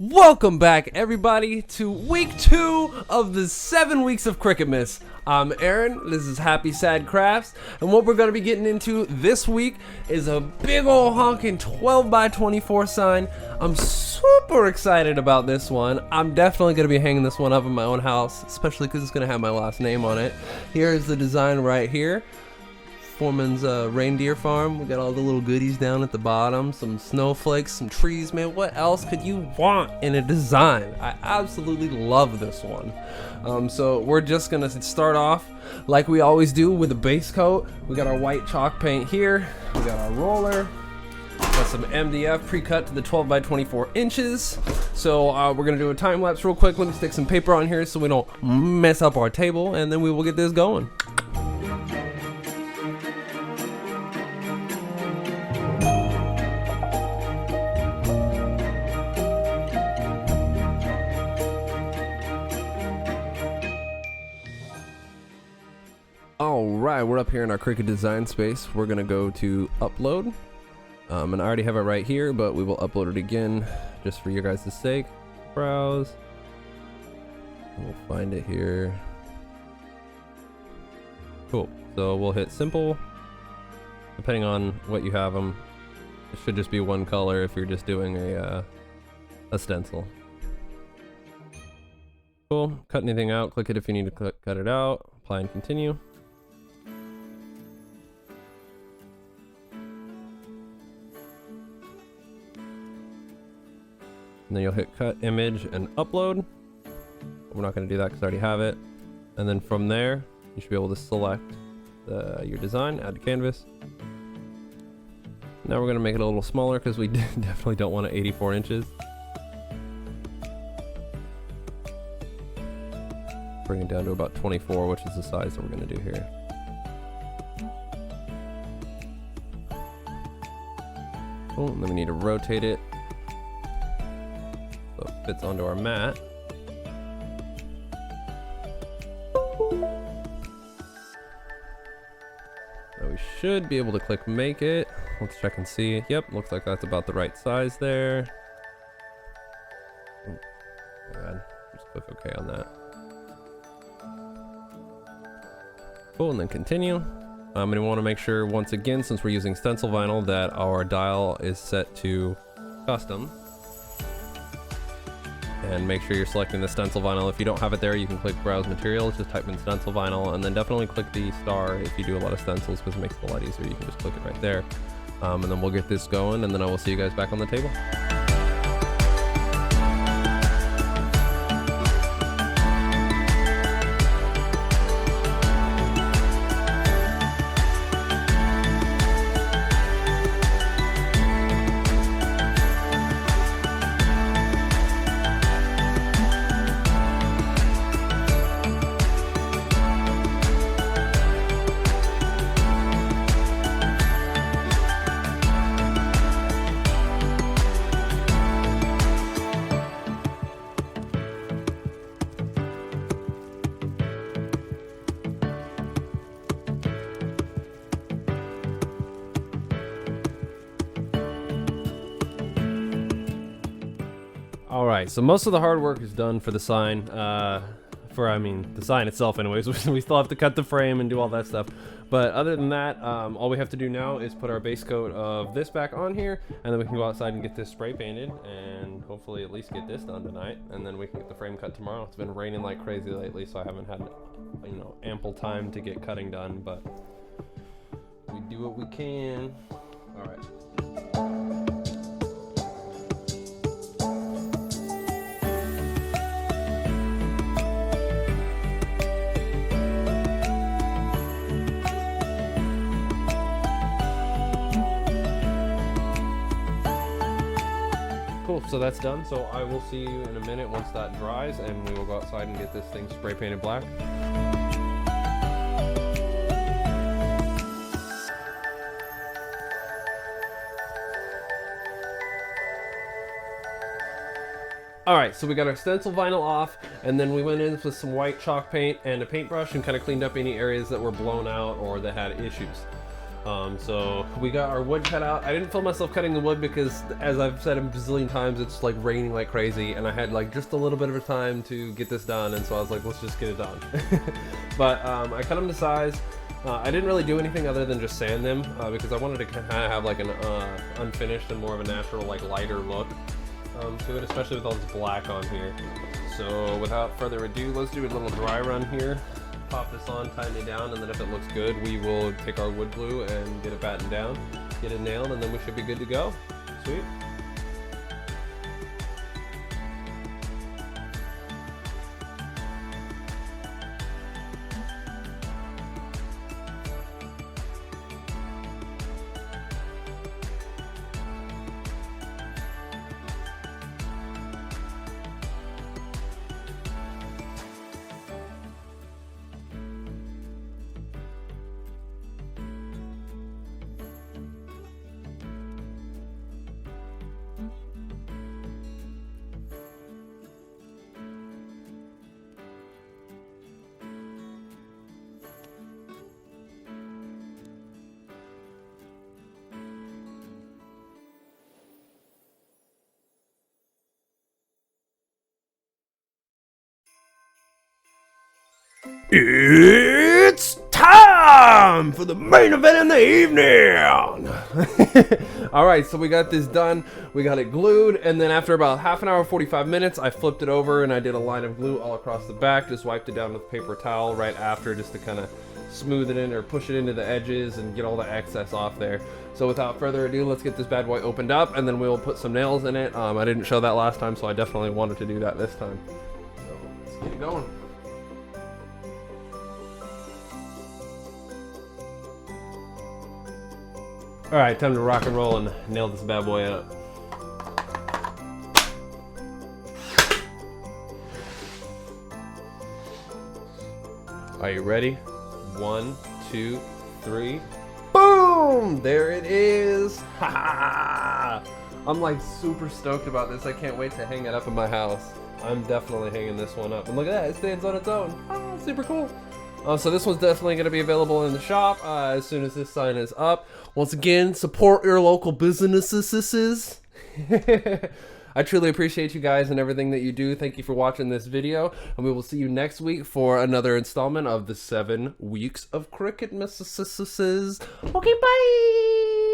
Welcome back, everybody, to week 2 of the 7 weeks of Cricutmas. I'm Aaron, this is Happy Sad Crafts, and what we're going to be getting into this week is a big ol' honkin' 12x24 sign. I'm super excited about this one. I'm definitely going to be hanging this one up in my own house, especially because it's going to have my last name on it. Here's the design right here. Foreman's reindeer farm. We got all the little goodies down at the bottom, some snowflakes, some trees. Man, what else could you want in a design? I absolutely love this one. So we're just gonna start off like we always do with a base coat. We got our white chalk paint here. We got our roller. Got some MDF pre-cut to the 12x24 inches. So we're gonna do a time lapse real quick. Let me stick some paper on here so we don't mess up our table, and then we will get this going. Alright, we're up here in our Cricut design space. We're gonna go to upload, and I already have it right here, but we will upload it again just for your guys' sake. Browse, we'll find it here. Cool. So we'll hit simple. Depending on what you have them, it should just be one color if you're just doing a stencil. Cool. Cut anything out, click it if you need to cut it out, apply and continue. And then you'll hit cut image and upload. We're not going to do that because I already have it. And then from there, you should be able to select your design, add to canvas. Now we're going to make it a little smaller because we definitely don't want it 84 inches. Bring it down to about 24, which is the size that we're going to do here. Cool, and then we need to rotate it so it fits onto our mat. Now we should be able to click make it. Let's check and see. Yep, looks like that's about the right size there. Oh, God. Just click OK on that. Cool, and then continue. And we want to make sure, once again, since we're using stencil vinyl, that our dial is set to custom. And make sure you're selecting the stencil vinyl. If you don't have it there, you can click browse materials, just type in stencil vinyl, and then definitely click the star if you do a lot of stencils, because it makes it a lot easier. You can just click it right there. And then we'll get this going, and then I will see you guys back on the table. Alright, so most of the hard work is done for the sign, the sign itself anyways. We still have to cut the frame and do all that stuff. But other than that, all we have to do now is put our base coat of this back on here, and then we can go outside and get this spray painted, and hopefully at least get this done tonight, and then we can get the frame cut tomorrow. It's been raining like crazy lately, so I haven't had, ample time to get cutting done, but we do what we can. Alright. Cool, so that's done. So I will see you in a minute once that dries, and we will go outside and get this thing spray painted black. Alright, so we got our stencil vinyl off, and then we went in with some white chalk paint and a paintbrush and kind of cleaned up any areas that were blown out or that had issues. So we got our wood cut out. I didn't film myself cutting the wood because, as I've said a bazillion times, it's like raining like crazy, and I had like just a little bit of a time to get this done, and so I was like, let's just get it done. But I cut them to size. I didn't really do anything other than just sand them because I wanted to kind of have like an unfinished and more of a natural, like lighter look to it, especially with all this black on here. So without further ado, let's do a little dry run here. Pop this on, tighten it down, and then if it looks good, we will take our wood glue and get it battened down, get it nailed, and then we should be good to go. Sweet. It's time for the main event in the evening. All right, so we got this done. We got it glued, and then after about half an hour, 45 minutes, I flipped it over and I did a line of glue all across the back. Just wiped it down with a paper towel right after, just to kind of smooth it in or push it into the edges and get all the excess off there. So without further ado, let's get this bad boy opened up, and then we'll put some nails in it. I didn't show that last time, so I definitely wanted to do that this time. So let's get it going. Alright, time to rock and roll and nail this bad boy up. Are you ready? 1, 2, 3. Boom! There it is! Ha ha! I'm like super stoked about this. I can't wait to hang it up in my house. I'm definitely hanging this one up. And look at that, it stands on its own. Ah, super cool. So this one's definitely going to be available in the shop as soon as this sign is up. Once again, support your local businesses. I truly appreciate you guys and everything that you do. Thank you for watching this video, and we will see you next week for another installment of the 7 weeks of Cricutmas. Okay, bye!